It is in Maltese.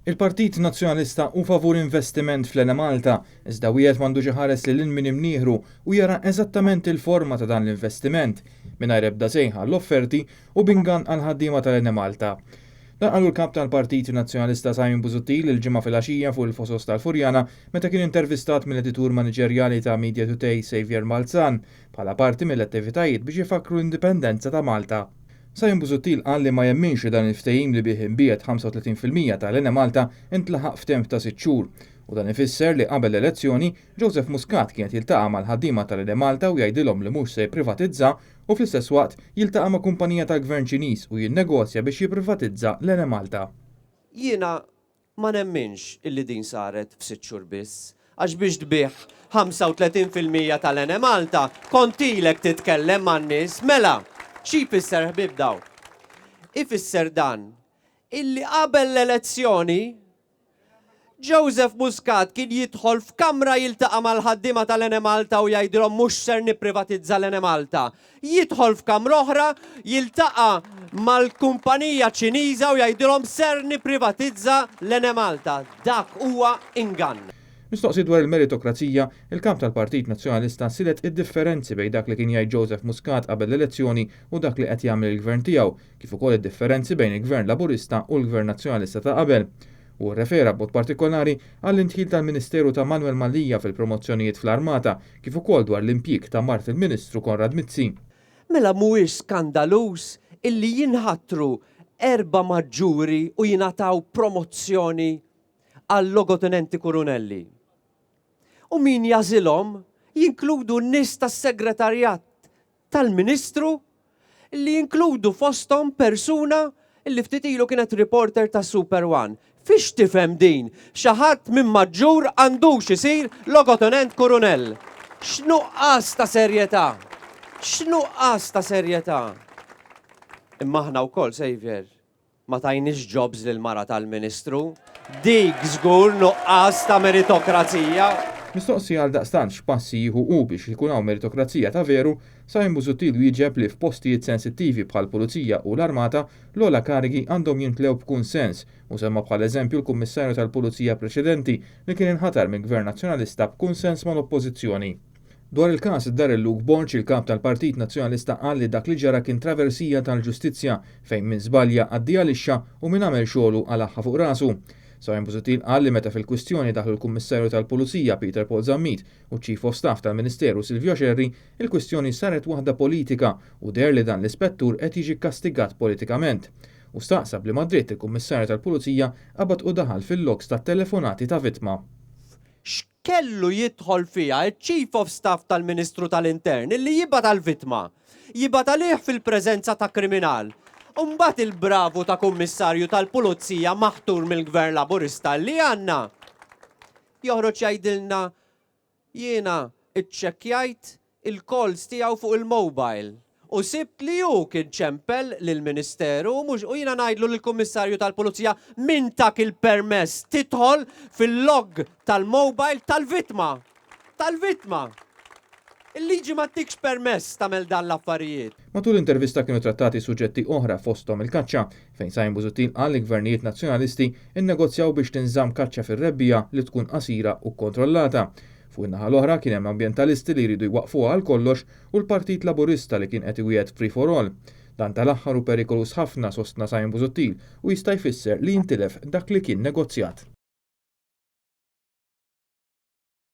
Il-Partit Nazzjonalista hu favur investiment fl-Malta, iżda wieħed m'għandux iħares lil min imnieħru u jara eżattament il-forma ta' dan l-investiment mingħajr ebda sejħa l-offerti u bingan għal ħaddiema tal-Malta. Dan qalu l-kap tal-Partit Nazzjonalista Simon Busuttil il-ġimgħa filgħaxija fuq il-Fosos tal-Furjana meta kien intervistat mill-editur maniġerjali ta' Media Today Xavier Malzahn bħala parti mill-attivitajiet biex ifakru l-indipendenza ta' Malta. Simon Busuttil qal li ma jemminx li dan il-ftehim li bih imbiet 35% tal-Malta intlaħaq f'temp ta' 6 xhur u dan ifisser li qabel l-elezzjoni Joseph Muscat kienet jiltaqa' mal-ħaddiema tal-Malta u jgħidilhom li mhux se jipprivatizza u fl-istess waqt jiltaqa' ma' kumpanija tal-Gvern Ċiniż u jinnegozja biex jipprivatizza l-Malta. Jiena ma nemminx illi din saret f'6 xhur biss, għax biex tbieħ 35% tal-Malta kontilek titkellem man-nies mela. Xi jfisser ħbib daw? Ifisser dan illi qabel l-elezzjoni Joseph Muscat kien jidħol f'kamra jiltaqa' mal-ħaddiema tal-Malta u jgħidilhom mhux ser nipprivatizza l-Malta. Jidħol f'kamra oħra jiltaqa' mal-kumpanija Ċiniża u jgħidilhom ser nipprivatizza l-Malta. Dak huwa ingann. Mistoqsi dwar il-meritokrazija, il-kamp tal-Partit Nazzjonalista silet id-differenzi bejn dak li kien jgħid Joseph Muscat qabel l-elezzjoni u dak li qed jagħmel il-gvern tiegħu, kif ukoll id-differenzi bejn il-Gvern Laburista u l-Gvern Nazzjonalista ta' qabel. U rrefera b'mod partikolari għall-intħil tal-Ministeru ta' Manuel Mallija fil-promozzjonijiet fl-Armata, kif ukoll dwar l-impjieg ta' Mart il-Ministru Konrad Mizzi. Mela mhuwiex skandalus illi jinħattru 4 maġġuri u jingħataw promozzjoni għal logotenenti kurunelli. U min jażilhom jinkludu n-nies tas-segretarjat tal-Ministru li jinkludu fosthom persuna li ftit ilu kienet reporter ta' Super One. Fiex tifhem din? Xi ħadd minn maġġur għandux isir logotenent kurunell. X'nuqqas ta' serjetà? X'nuqqas ta' serjetà? Imma aħna wkoll Xavier ma tajniex jobs lil mara tal-Ministru. Dik żgur nuqqas ta' meritokrazija. Mistoqsi għal daqstant x'passi jieħu hu biex ikun hawn meritokrazija ta' veru, Simon Busuttil wieġeb li f'postijiet sensittivi bħall-Pulizija u l-Armata l-ogħla karigi għandhom jintlew b'kunsens u semma bħal eżempju l-Kummissarju tal-Pulizija preċedenti li kien inħatar minn Gvern Nazzjonalista b'kunsens mal-Oppożizzjoni. Dwar il-każ id-dar il-Luke Borch il-kap tal-Partit Nazzjonalista qal li dak li ġara kien traversija tal-ġustizzja fejn min żbalja għaddija lixxa u min għamel xogħlu għalaħħa fuq rasu. Simon Busuttil qal li meta fil-kwistjoni daħlu l-Kummissarju tal-Pulizija Peter Paul Zammit u Chief of Staff tal-Ministeru Silvio Cerri, il-kwistjoni saret waħda politika u der li dan l-ispettur qed jiġi kastigat politikament. U staqsab li Madrid il-Kummissarju tal-Pulizija qabad u daħal fil-logs tat-telefonati ta' vittma. X'kellu jidħol fiha il-Chief of Staff tal-Ministru tal-Intern illi jibgħat għall-vittma, jibgħat għalih fil-preżenza ta' kriminal. Umbat il-bravu ta' kummissarju tal-Pulizija maħtur mill-Gvern Laburista li għandna. Joħroġ jgħidilna jiena iċċekkjajt il-calls tiegħu fuq il-mobile u sibt li hu kien ċempel lill-Ministeru mhux u jiena ngħidlu lill-Kummissarju tal-Pulizija min tak il-permess tidħol fil-log tal-mobile tal-vittma. Tal-vittma. Il-liġi ma tikx permess tagħmel dan l-affarijiet. Matul l-intervista kienu trattati suġġetti oħra fosthom il-kaċċa, fejn Simon Busuttil qal li gvernijiet nazzjonalisti innegozjaw biex tinżamm kaċċa fir-rebbija li tkun qasira u kontrollata. Fuq in-naħa l-oħra kien hemm ambjentalisti li jridu jwaqfuha għal kollox u l-Partit Laburista li kien qed iwiegħed free for all. Dan tal-aħħar hu perikolus ħafna sostna Simon Busuttil u jista' jfisser li jintilef dak li kien negozjat.